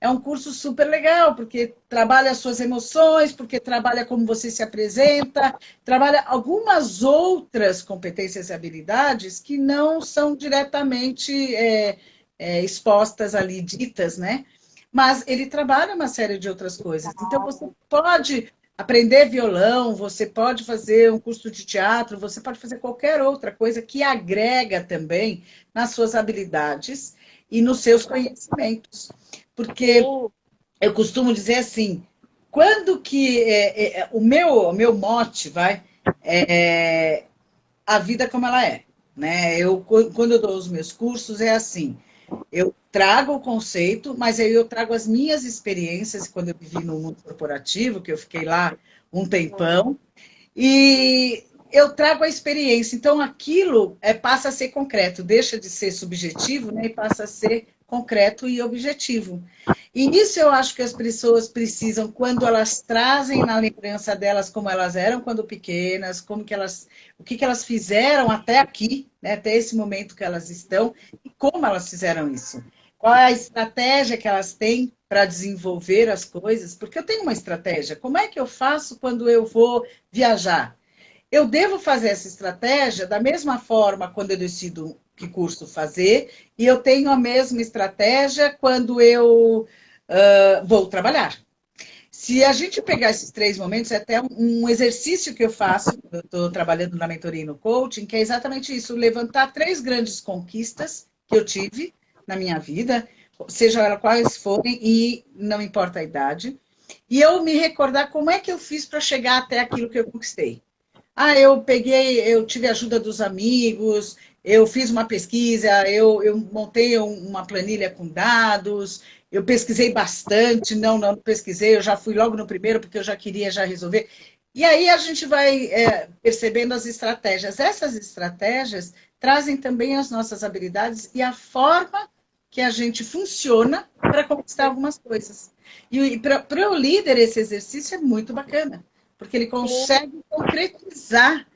É um curso super legal, porque trabalha as suas emoções, porque trabalha como você se apresenta, trabalha algumas outras competências e habilidades que não são diretamente expostas ali, ditas, né? Mas ele trabalha uma série de outras coisas. Então, você pode aprender violão, você pode fazer um curso de teatro, você pode fazer qualquer outra coisa que agrega também nas suas habilidades e nos seus conhecimentos. Porque Sim. eu costumo dizer assim, quando que o meu mote vai é a vida como ela é, né? Quando eu dou os meus cursos é assim, eu trago o conceito, mas aí eu trago as minhas experiências quando eu vivi no mundo corporativo, que eu fiquei lá um tempão, e eu trago a experiência. Então, aquilo passa a ser concreto, deixa de ser subjetivo, né, e passa a ser concreto e objetivo. E isso eu acho que as pessoas precisam, quando elas trazem na lembrança delas como elas eram quando pequenas, o que elas fizeram até aqui, né, até esse momento que elas estão, e como elas fizeram isso. Qual é a estratégia que elas têm para desenvolver as coisas? Porque eu tenho uma estratégia. Como é que eu faço quando eu vou viajar? Eu devo fazer essa estratégia da mesma forma quando eu decido que curso fazer, e eu tenho a mesma estratégia quando eu vou trabalhar. Se a gente pegar esses 3 momentos, é até um exercício que eu faço, eu estou trabalhando na mentoria e no coaching, que é exatamente isso, levantar 3 grandes conquistas que eu tive na minha vida, seja elas quais forem, e não importa a idade, e eu me recordar como é que eu fiz para chegar até aquilo que eu conquistei. Eu tive ajuda dos amigos, eu fiz uma pesquisa, eu montei uma planilha com dados, eu pesquisei bastante, não pesquisei, eu já fui logo no primeiro, porque eu já queria já resolver. E aí a gente vai percebendo as estratégias. Essas estratégias trazem também as nossas habilidades e a forma que a gente funciona para conquistar algumas coisas. E para o líder, esse exercício é muito bacana porque ele Sim. consegue concretizar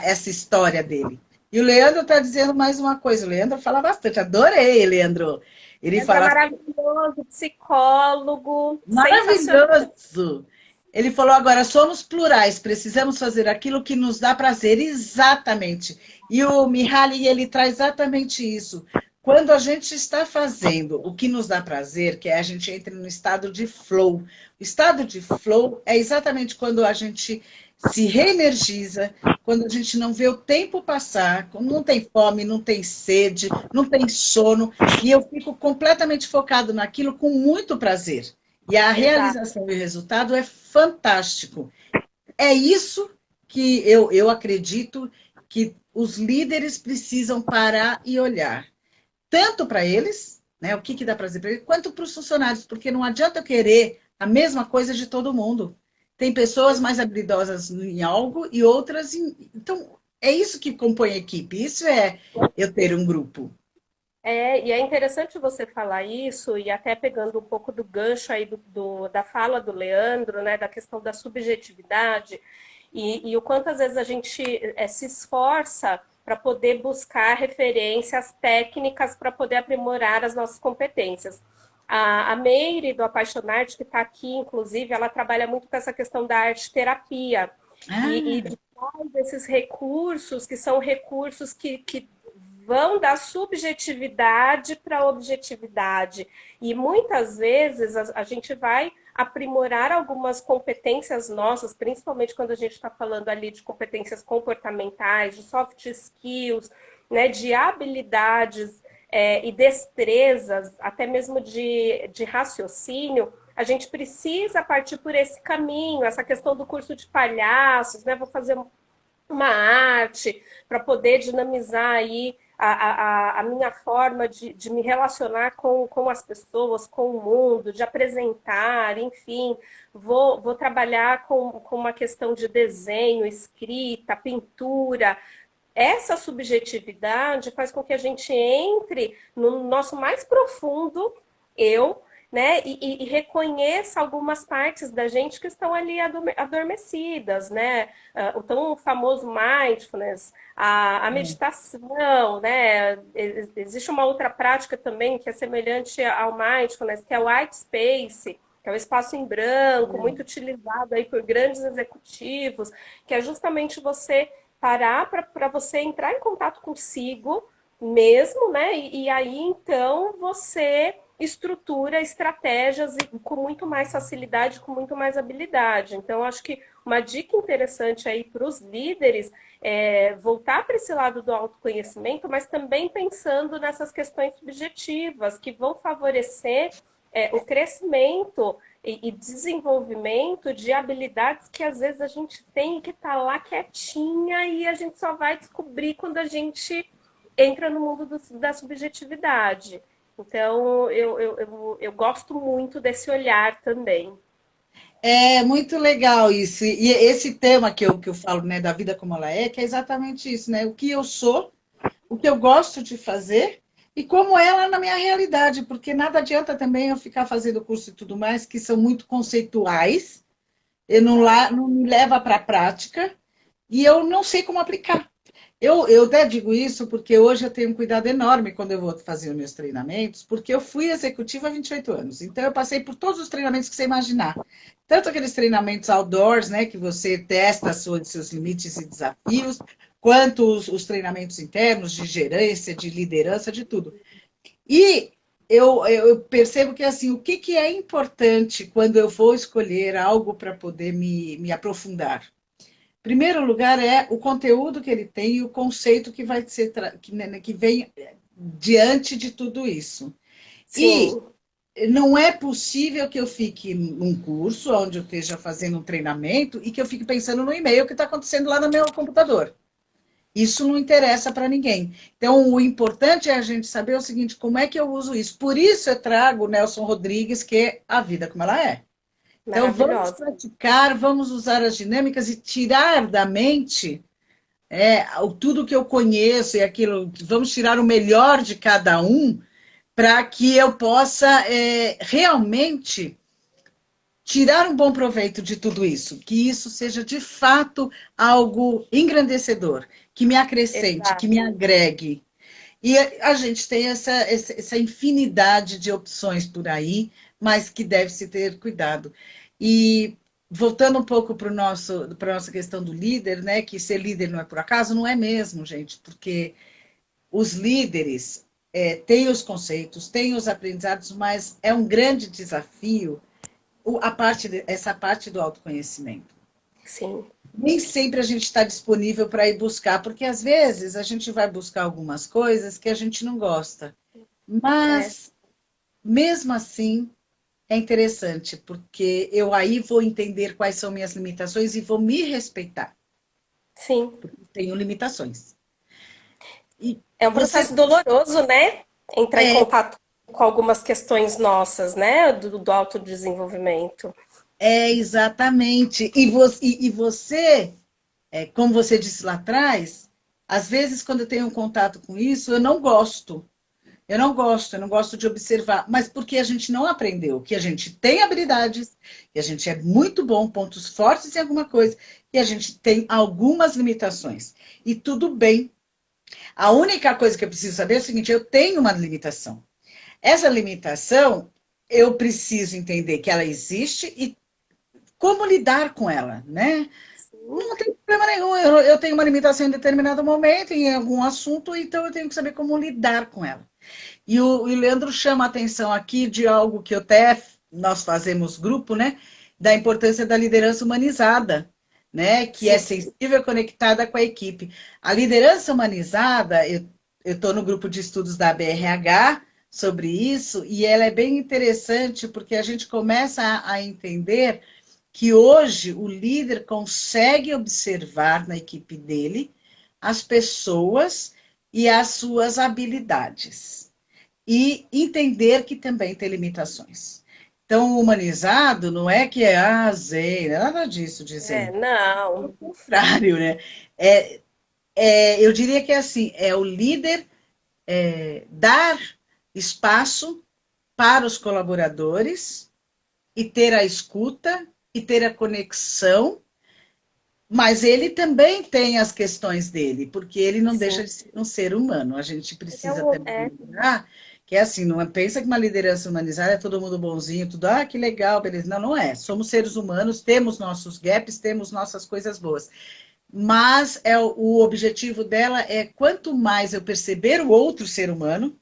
essa história dele. E o Leandro está dizendo mais uma coisa. O Leandro fala bastante. Adorei, Leandro. Ele Leandro é fala maravilhoso, psicólogo, sensacional. maravilhoso. Ele falou agora, somos plurais, precisamos fazer aquilo que nos dá prazer. Exatamente. E o Mihaly, ele traz exatamente isso. Quando a gente está fazendo o que nos dá prazer, que é a gente entra no estado de flow. O estado de flow é exatamente quando a gente se reenergiza, quando a gente não vê o tempo passar, não tem fome, não tem sede, não tem sono, e eu fico completamente focado naquilo com muito prazer. E a Exato. realização e o resultado é fantástico. É isso que eu acredito que os líderes precisam parar e olhar tanto para eles, né, o que dá prazer para eles, quanto para os funcionários, porque não adianta eu querer a mesma coisa de todo mundo. Tem pessoas mais habilidosas em algo e outras em... Então, é isso que compõe a equipe, isso é eu ter um grupo. E é interessante você falar isso, e até pegando um pouco do gancho aí da fala do Leandro, né, da questão da subjetividade, e o quanto às vezes a gente se esforça para poder buscar referências técnicas para poder aprimorar as nossas competências. A Meire, do Apaixonarte, que está aqui, inclusive, ela trabalha muito com essa questão da arte-terapia, e Ah, de esses recursos, que são recursos que vão da subjetividade para a objetividade. E muitas vezes a gente vai aprimorar algumas competências nossas, principalmente quando a gente está falando ali de competências comportamentais, de soft skills, né, de habilidades e destrezas, até mesmo de raciocínio. A gente precisa partir por esse caminho, essa questão do curso de palhaços, né? Vou fazer uma arte para poder dinamizar aí a minha forma de me relacionar com as pessoas, com o mundo, de apresentar, enfim. Vou trabalhar com uma questão de desenho, escrita, pintura. Essa subjetividade faz com que a gente entre no nosso mais profundo eu, né? E reconheça algumas partes da gente que estão ali adormecidas, né? O tão famoso mindfulness, a meditação, né? Existe uma outra prática também que é semelhante ao mindfulness, que é o white space, que é o espaço em branco, muito utilizado aí por grandes executivos, que é justamente você parar para você entrar em contato consigo mesmo, né? E aí, então, você estrutura estratégias com muito mais facilidade, com muito mais habilidade. Então, acho que uma dica interessante aí para os líderes é voltar para esse lado do autoconhecimento, mas também pensando nessas questões subjetivas que vão favorecer o crescimento e desenvolvimento de habilidades que às vezes a gente tem que estar lá quietinha e a gente só vai descobrir quando a gente entra no mundo da subjetividade. Então, eu gosto muito desse olhar também. É muito legal isso. E esse tema que eu falo, né, da vida como ela é, que é exatamente isso, né? O que eu sou, o que eu gosto de fazer e como ela na minha realidade, porque nada adianta também eu ficar fazendo curso e tudo mais, que são muito conceituais, eu não me leva para a prática e eu não sei como aplicar. Eu até digo isso porque hoje eu tenho um cuidado enorme quando eu vou fazer os meus treinamentos, porque eu fui executiva há 28 anos. Então, eu passei por todos os treinamentos que você imaginar. Tanto aqueles treinamentos outdoors, né, que você testa seus limites e desafios, quanto os treinamentos internos de gerência, de liderança, de tudo. E eu percebo que, assim, o que é importante quando eu vou escolher algo para poder me aprofundar? Primeiro lugar é o conteúdo que ele tem e o conceito que vai ser que vem diante de tudo isso. E Sim. não é possível que eu fique num curso onde eu esteja fazendo um treinamento e que eu fique pensando no e-mail que está acontecendo lá no meu computador. Isso não interessa para ninguém. Então, o importante é a gente saber o seguinte, como é que eu uso isso? Por isso eu trago o Nelson Rodrigues, que é a vida como ela é. Então, vamos Maravilhosa. praticar, vamos usar as dinâmicas e tirar da mente tudo que eu conheço e aquilo. Vamos tirar o melhor de cada um para que eu possa realmente tirar um bom proveito de tudo isso, que isso seja de fato algo engrandecedor, que me acrescente, que Exato. me agregue. E a gente tem essa infinidade de opções por aí, mas que deve se ter cuidado. E voltando um pouco para a nossa questão do líder, né? Que ser líder não é por acaso, não é mesmo, gente, porque os líderes têm os conceitos, têm os aprendizados, mas é um grande desafio essa parte do autoconhecimento. Sim. Nem sempre a gente está disponível para ir buscar, porque às vezes a gente vai buscar algumas coisas que a gente não gosta. É. Mas, mesmo assim, é interessante, porque eu aí vou entender quais são minhas limitações e vou me respeitar, Sim. porque tenho limitações. E É um você processo doloroso, né? Entrar em é, contato com algumas questões nossas, né? Do autodesenvolvimento. exatamente. E você, como você disse lá atrás, às vezes, quando eu tenho um contato com isso, eu não gosto. Eu não gosto de observar, mas porque a gente não aprendeu que a gente tem habilidades, que a gente é muito bom, pontos fortes em alguma coisa, e a gente tem algumas limitações. E tudo bem. A única coisa que eu preciso saber é o seguinte: eu tenho uma limitação. Essa limitação, eu preciso entender que ela existe e como lidar com ela, né? Sim. Não tem problema nenhum. Eu tenho uma limitação em determinado momento, em algum assunto, então eu tenho que saber como lidar com ela. E o Leandro chama a atenção aqui de algo que até nós fazemos grupo, né? Da importância da liderança humanizada, né? Que é sensível e conectada com a equipe. A liderança humanizada, eu estou no grupo de estudos da BRH sobre isso, e ela é bem interessante porque a gente começa a entender que hoje o líder consegue observar na equipe dele as pessoas e as suas habilidades. E entender que também tem limitações. Então, o humanizado não é que é zen, nada disso dizer. Não. Ao contrário, né? Eu diria que é assim, é o líder dar espaço para os colaboradores e ter a escuta e ter a conexão, mas ele também tem as questões dele, porque ele não deixa de ser um ser humano. A gente precisa também lembrar que é assim, não pensa que uma liderança humanizada é todo mundo bonzinho, tudo, que legal, beleza. Não, não é. Somos seres humanos, temos nossos gaps, temos nossas coisas boas. Mas o objetivo dela é quanto mais eu perceber o outro ser humano,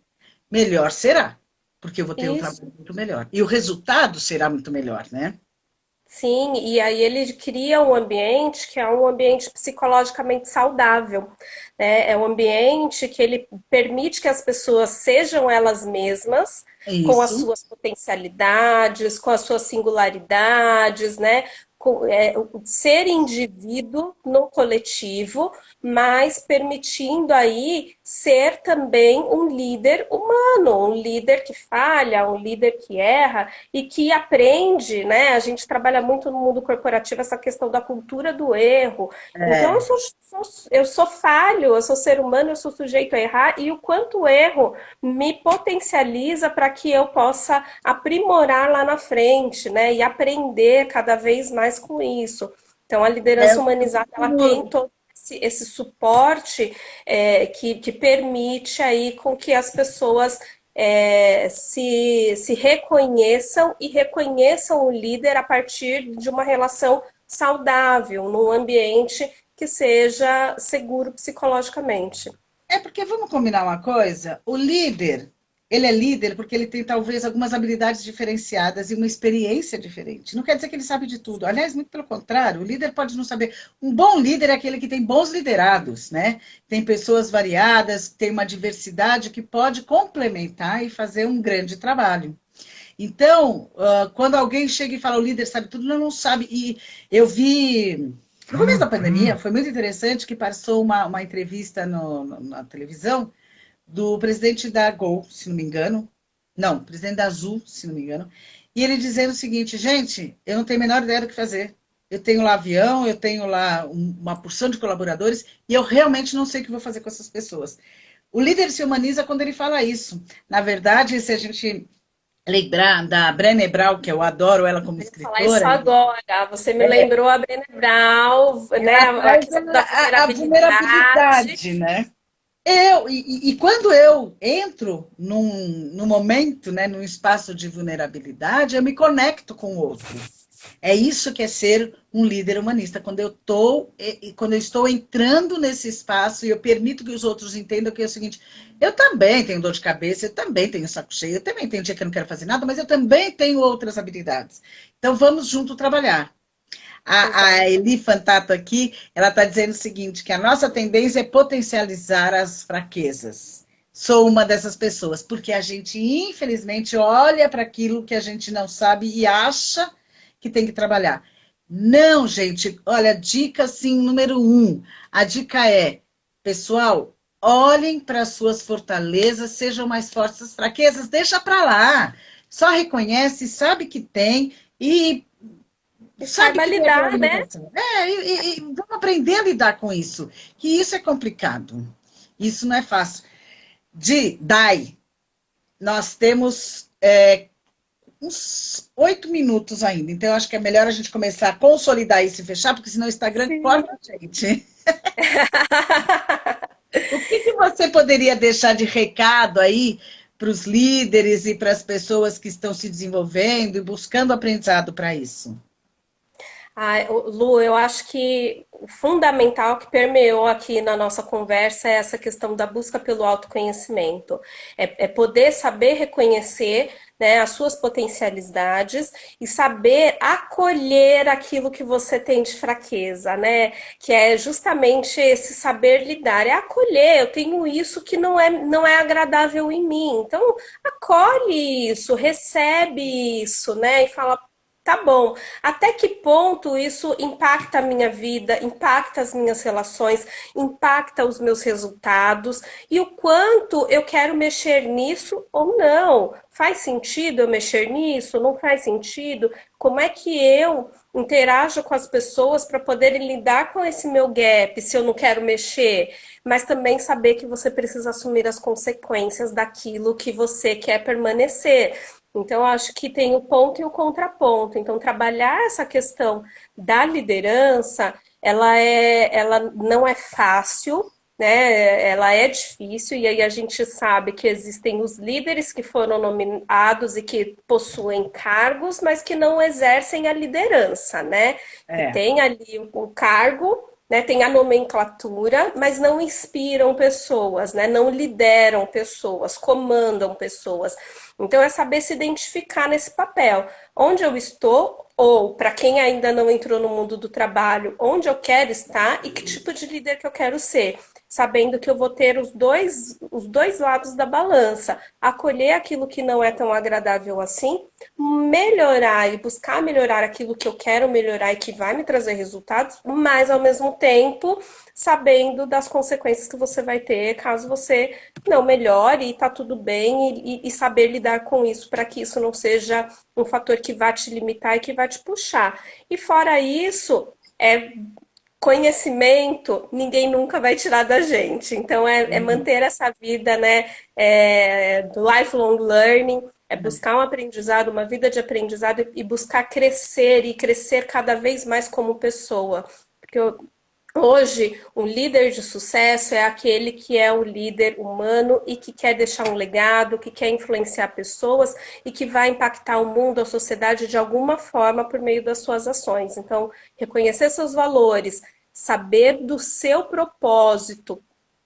melhor será. Porque eu vou ter um trabalho muito melhor. E o resultado será muito melhor, né? Sim, e aí ele cria um ambiente que é um ambiente psicologicamente saudável, né? É um ambiente que ele permite que as pessoas sejam elas mesmas, com as suas potencialidades, com as suas singularidades, né? Ser indivíduo no coletivo, mas permitindo aí ser também um líder humano, um líder que falha, um líder que erra e que aprende, né? A gente trabalha muito no mundo corporativo essa questão da cultura do erro. Então, eu sou falho, eu sou ser humano, eu sou sujeito a errar, e o quanto o erro me potencializa para que eu possa aprimorar lá na frente, né? E aprender cada vez mais com isso. Então, a liderança humanizada, ela tem todo esse suporte que permite aí com que as pessoas se reconheçam e reconheçam o líder a partir de uma relação saudável, num ambiente que seja seguro psicologicamente. Porque vamos combinar uma coisa, o líder, ele é líder porque ele tem talvez algumas habilidades diferenciadas e uma experiência diferente. Não quer dizer que ele sabe de tudo. Aliás, muito pelo contrário, o líder pode não saber. Um bom líder é aquele que tem bons liderados, né? Tem pessoas variadas, tem uma diversidade que pode complementar e fazer um grande trabalho. Então, quando alguém chega e fala o líder sabe tudo, não sabe. E eu vi no começo da pandemia, foi muito interessante que passou uma entrevista na televisão do presidente da Gol, se não me engano. Não, presidente da Azul, se não me engano. E ele dizendo o seguinte, gente, eu não tenho a menor ideia do que fazer. Eu tenho lá avião, eu tenho lá uma porção de colaboradores e eu realmente não sei o que vou fazer com essas pessoas. O líder se humaniza quando ele fala isso. Na verdade, se a gente lembrar da Brené Brown, que eu adoro ela como escritora. Falar isso agora, você me lembrou a Brené Brown, né? A questão da vulnerabilidade, né? E quando eu entro num momento, né, num espaço de vulnerabilidade, eu me conecto com o outro. É isso que é ser um líder humanista. Quando eu estou entrando nesse espaço e eu permito que os outros entendam que é o seguinte, eu também tenho dor de cabeça, eu também tenho saco cheio, eu também tenho dia que eu não quero fazer nada, mas eu também tenho outras habilidades. Então vamos junto trabalhar. A Eli Fantato aqui, ela está dizendo o seguinte, que a nossa tendência é potencializar as fraquezas. Sou uma dessas pessoas, porque a gente, infelizmente, olha para aquilo que a gente não sabe e acha que tem que trabalhar. Não, gente, olha, dica, assim, número 1. A dica é, pessoal, olhem para as suas fortalezas, sejam mais fortes as fraquezas, deixa para lá. Só reconhece, sabe que tem e saiba lidar, né? E vamos aprender a lidar com isso, que isso é complicado. Isso não é fácil. Dai, nós temos uns 8 minutos ainda, então eu acho que é melhor a gente começar a consolidar isso e fechar, porque senão o Instagram corta a gente. O que você poderia deixar de recado aí para os líderes e para as pessoas que estão se desenvolvendo e buscando aprendizado para isso? Lu, eu acho que o fundamental que permeou aqui na nossa conversa é essa questão da busca pelo autoconhecimento. É poder saber reconhecer, né, as suas potencialidades e saber acolher aquilo que você tem de fraqueza, né? Que é justamente esse saber lidar, é acolher. Eu tenho isso que não é agradável em mim. Então, acolhe isso, recebe isso, né? E fala, tá bom. Até que ponto isso impacta a minha vida, impacta as minhas relações, impacta os meus resultados e o quanto eu quero mexer nisso ou não? Faz sentido eu mexer nisso? Não faz sentido? Como é que eu interajo com as pessoas para poderem lidar com esse meu gap, se eu não quero mexer? Mas também saber que você precisa assumir as consequências daquilo que você quer permanecer. Então, eu acho que tem o ponto e o contraponto. Então, trabalhar essa questão da liderança, ela não é fácil, né? Ela é difícil, e aí a gente sabe que existem os líderes que foram nomeados e que possuem cargos, mas que não exercem a liderança, né? Que É. tem ali o cargo, né? Tem a nomenclatura, mas não inspiram pessoas, né? Não lideram pessoas, comandam pessoas. Então, é saber se identificar nesse papel. Onde eu estou, ou para quem ainda não entrou no mundo do trabalho, onde eu quero estar e que tipo de líder que eu quero ser. Sabendo que eu vou ter os dois lados da balança. Acolher aquilo que não é tão agradável assim, melhorar e buscar melhorar aquilo que eu quero melhorar e que vai me trazer resultados, mas ao mesmo tempo sabendo das consequências que você vai ter caso você não melhore e tá tudo bem e saber lidar com isso para que isso não seja um fator que vai te limitar e que vai te puxar. E fora isso, conhecimento ninguém nunca vai tirar da gente. Então é Uhum. manter essa vida, né, do lifelong learning, é buscar um aprendizado, uma vida de aprendizado e buscar crescer e crescer cada vez mais como pessoa. Porque hoje, um líder de sucesso é aquele que é o líder humano e que quer deixar um legado, que quer influenciar pessoas e que vai impactar o mundo, a sociedade de alguma forma por meio das suas ações. Então, reconhecer seus valores, saber do seu propósito,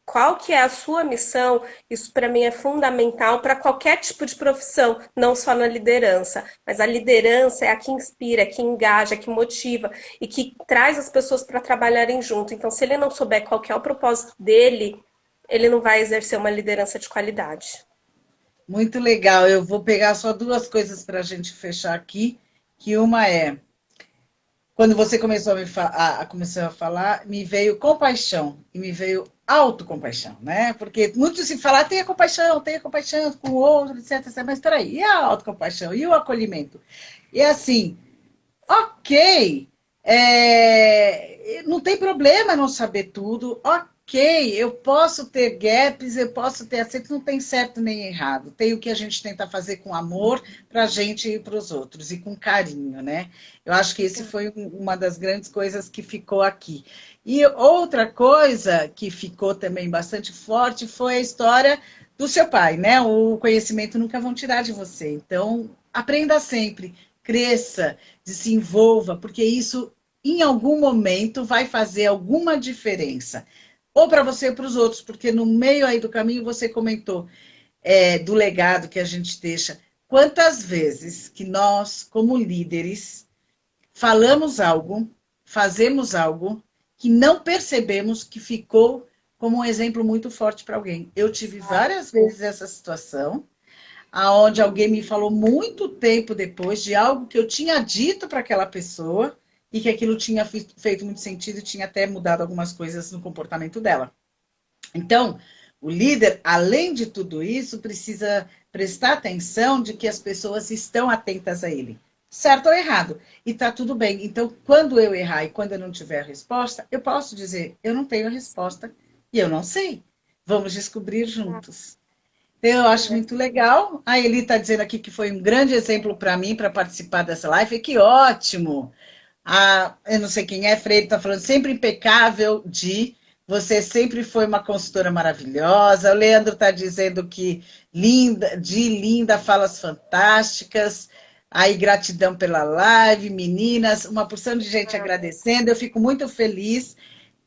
qual que é a sua missão, isso para mim é fundamental para qualquer tipo de profissão, não só na liderança. Mas a liderança é a que inspira, é que engaja, é que motiva e que traz as pessoas para trabalharem junto. Então, se ele não souber qual que é o propósito dele, ele não vai exercer uma liderança de qualidade. Muito legal. Eu vou pegar só duas coisas para a gente fechar aqui, que uma é, quando você começou começou a falar, me veio compaixão e me veio autocompaixão, né? Porque muito se fala, tenha compaixão com o outro, etc, etc. Mas espera aí, e a autocompaixão? E o acolhimento? E assim, ok, não tem problema não saber tudo, ok, eu posso ter gaps, eu posso ter acertos, não tem certo nem errado. Tem o que a gente tenta fazer com amor para a gente e para os outros, e com carinho, né? Eu acho que esse foi uma das grandes coisas que ficou aqui. E outra coisa que ficou também bastante forte foi a história do seu pai, né? O conhecimento nunca vão tirar de você. Então, aprenda sempre, cresça, desenvolva, porque isso, em algum momento, vai fazer alguma diferença. Ou para você ou para os outros, porque no meio aí do caminho você comentou do legado que a gente deixa. Quantas vezes que nós, como líderes, falamos algo, fazemos algo que não percebemos que ficou como um exemplo muito forte para alguém. Eu tive várias vezes essa situação, aonde alguém me falou muito tempo depois de algo que eu tinha dito para aquela pessoa e que aquilo tinha feito muito sentido e tinha até mudado algumas coisas no comportamento dela. Então, o líder, além de tudo isso, precisa prestar atenção de que as pessoas estão atentas a ele, certo ou errado, e tá tudo bem. Então, quando eu errar e quando eu não tiver a resposta, eu posso dizer, eu não tenho a resposta e eu não sei. Vamos descobrir juntos. Eu acho muito legal. A Eli está dizendo aqui que foi um grande exemplo para mim para participar dessa live. Que ótimo! Eu não sei quem é, Freire está falando, sempre impecável de. Você sempre foi uma consultora maravilhosa. O Leandro está dizendo que linda, falas fantásticas. Aí, gratidão pela live, meninas, uma porção de gente agradecendo. Eu fico muito feliz.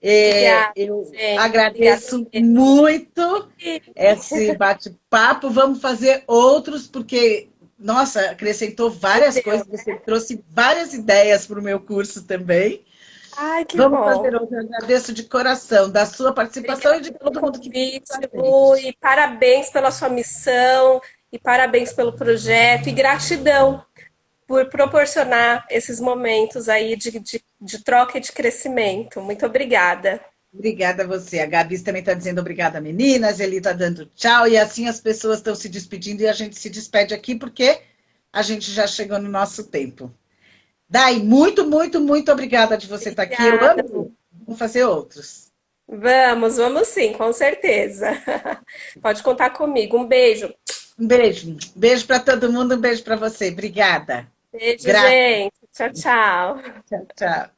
Obrigada, Eu gente. Obrigada agradeço mesmo. muito esse bate-papo. Vamos fazer outros, porque, nossa, acrescentou várias Entendeu? coisas. Você trouxe várias ideias para o meu curso também. Ai, que Vamos bom. fazer outro. Eu agradeço de coração da sua participação e Obrigada de pelo todo mundo que veio com convite, a Lu, gente. e parabéns pela sua missão, e parabéns pelo projeto, e gratidão por proporcionar esses momentos aí de troca e de crescimento. Muito obrigada. Obrigada a você. A Gabi também está dizendo obrigada, meninas. Ele está dando tchau. E assim as pessoas estão se despedindo e a gente se despede aqui porque a gente já chegou no nosso tempo. Dai, muito, muito, muito obrigada de você estar aqui. Eu Obrigada, amo. Lu. Vamos fazer outros. Vamos sim, com certeza. Pode contar comigo. Um beijo. Um beijo. Beijo para todo mundo. Um beijo para você. Obrigada. Beijo, Grata. gente. Tchau, tchau. Tchau, tchau.